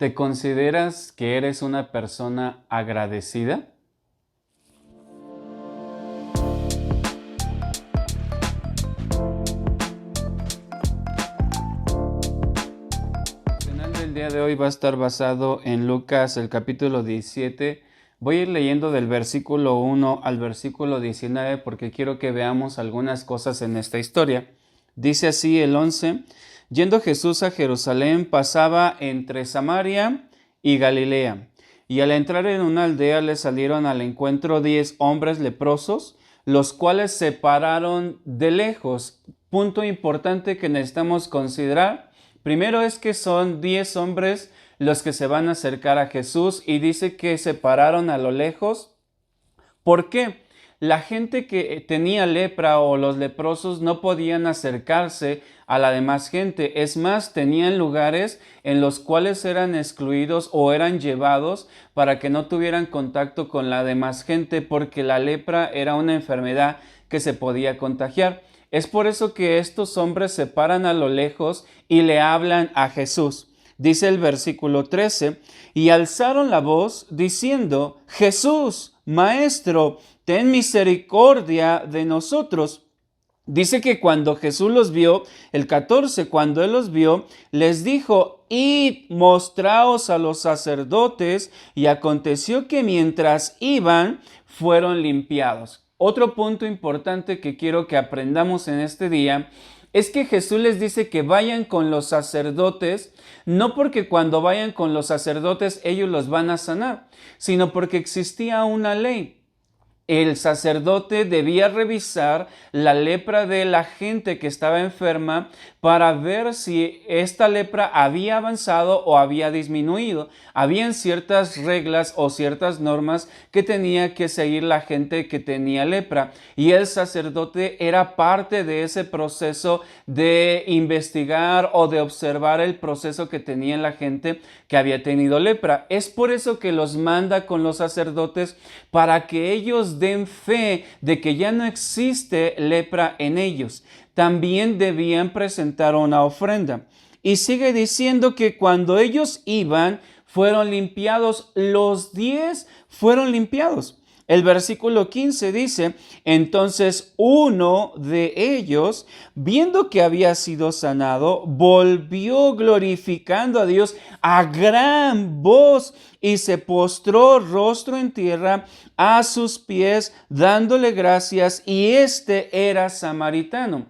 ¿Te consideras que eres una persona agradecida? El final del día de hoy va a estar basado en Lucas, el capítulo 17. Voy a ir leyendo del versículo 1 al versículo 19 porque quiero que veamos algunas cosas en esta historia. Dice así el 11: Yendo Jesús a Jerusalén, pasaba entre Samaria y Galilea. Y al entrar en una aldea le salieron al encuentro 10 hombres leprosos, los cuales se pararon de lejos. Punto importante que necesitamos considerar. Primero es que son 10 hombres los que se van a acercar a Jesús y dice que se pararon a lo lejos. ¿Por qué? La gente que tenía lepra o los leprosos no podían acercarse a la demás gente. Es más, tenían lugares en los cuales eran excluidos o eran llevados para que no tuvieran contacto con la demás gente, porque la lepra era una enfermedad que se podía contagiar. Es por eso que estos hombres se paran a lo lejos y le hablan a Jesús. Dice el versículo 13, y alzaron la voz diciendo: Jesús, Maestro, ten misericordia de nosotros. Dice que cuando Jesús los vio, el 14, cuando Él los vio, les dijo: Id, mostraos a los sacerdotes. Y aconteció que mientras iban, fueron limpiados. Otro punto importante que quiero que aprendamos en este día es que Jesús les dice que vayan con los sacerdotes, no porque cuando vayan con los sacerdotes ellos los van a sanar, sino porque existía una ley. El sacerdote debía revisar la lepra de la gente que estaba enferma para ver si esta lepra había avanzado o había disminuido. Habían ciertas reglas o ciertas normas que tenía que seguir la gente que tenía lepra, y el sacerdote era parte de ese proceso de investigar o de observar el proceso que tenía la gente que había tenido lepra. Es por eso que los manda con los sacerdotes, para que ellos den fe de que ya no existe lepra en ellos. También debían presentar una ofrenda. Y sigue diciendo que cuando ellos iban, fueron limpiados. Los 10 fueron limpiados. El versículo 15 dice: entonces uno de ellos, viendo que había sido sanado, volvió glorificando a Dios a gran voz y se postró rostro en tierra a sus pies, dándole gracias, y este era samaritano.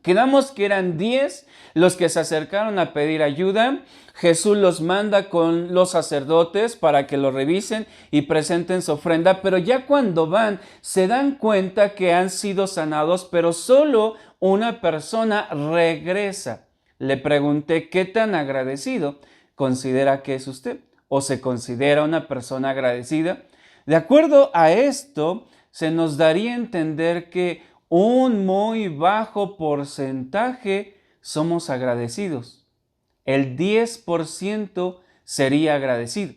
Quedamos que eran 10 los que se acercaron a pedir ayuda. Jesús los manda con los sacerdotes para que lo revisen y presenten su ofrenda, pero ya cuando van se dan cuenta que han sido sanados, pero solo una persona regresa. Le pregunté: ¿qué tan agradecido considera que es usted? ¿O se considera una persona agradecida? De acuerdo a esto, se nos daría a entender que un muy bajo porcentaje somos agradecidos. El 10% sería agradecido.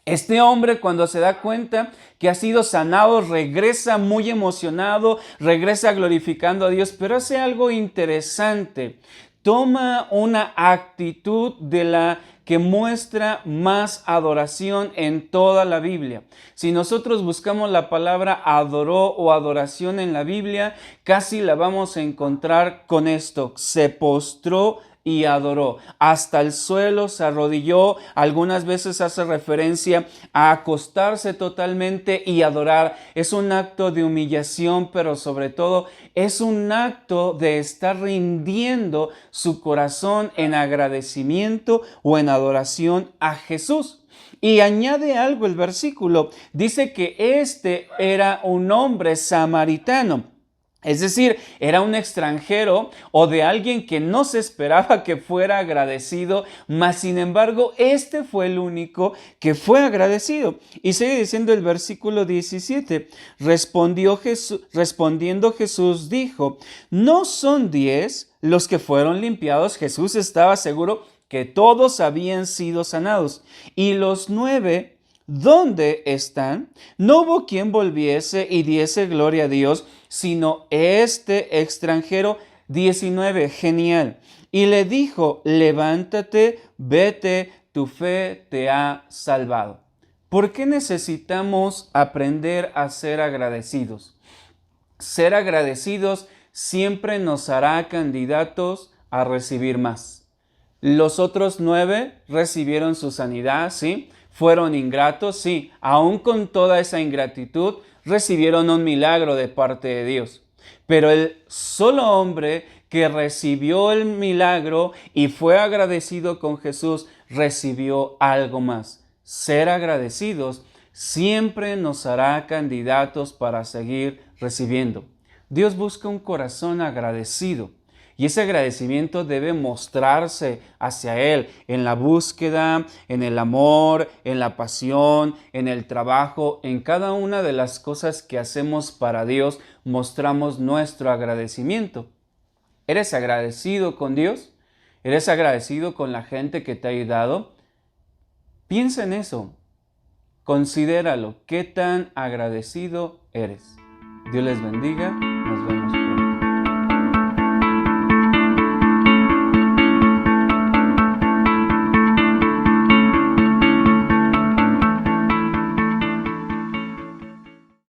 Este hombre, cuando se da cuenta que ha sido sanado, regresa muy emocionado, regresa glorificando a Dios, pero hace algo interesante. Toma una actitud de la que muestra más adoración en toda la Biblia. Si nosotros buscamos la palabra adoró o adoración en la Biblia, casi la vamos a encontrar con esto: se postró y adoró. Hasta el suelo se arrodilló. Algunas veces hace referencia a acostarse totalmente y adorar. Es un acto de humillación, pero sobre todo es un acto de estar rindiendo su corazón en agradecimiento o en adoración a Jesús. Y añade algo el versículo. Dice que este era un hombre samaritano. Es decir, era un extranjero o de alguien que no se esperaba que fuera agradecido, mas sin embargo, este fue el único que fue agradecido. Y sigue diciendo el versículo 17, respondiendo Jesús dijo: ¿no son 10 los que fueron limpiados? Jesús estaba seguro que todos habían sido sanados. ¿Y los 9 dónde están? No hubo quien volviese y diese gloria a Dios, sino este extranjero. 19, genial. Y le dijo: levántate, vete, tu fe te ha salvado. ¿Por qué necesitamos aprender a ser agradecidos? Ser agradecidos siempre nos hará candidatos a recibir más. Los otros 9 recibieron su sanidad, ¿sí? Fueron ingratos, sí. Aún con toda esa ingratitud, recibieron un milagro de parte de Dios. Pero el solo hombre que recibió el milagro y fue agradecido con Jesús, recibió algo más. Ser agradecidos siempre nos hará candidatos para seguir recibiendo. Dios busca un corazón agradecido. Y ese agradecimiento debe mostrarse hacia Él en la búsqueda, en el amor, en la pasión, en el trabajo, en cada una de las cosas que hacemos para Dios, mostramos nuestro agradecimiento. ¿Eres agradecido con Dios? ¿Eres agradecido con la gente que te ha ayudado? Piensa en eso. Considéralo. ¿Qué tan agradecido eres? Dios les bendiga. Nos vemos.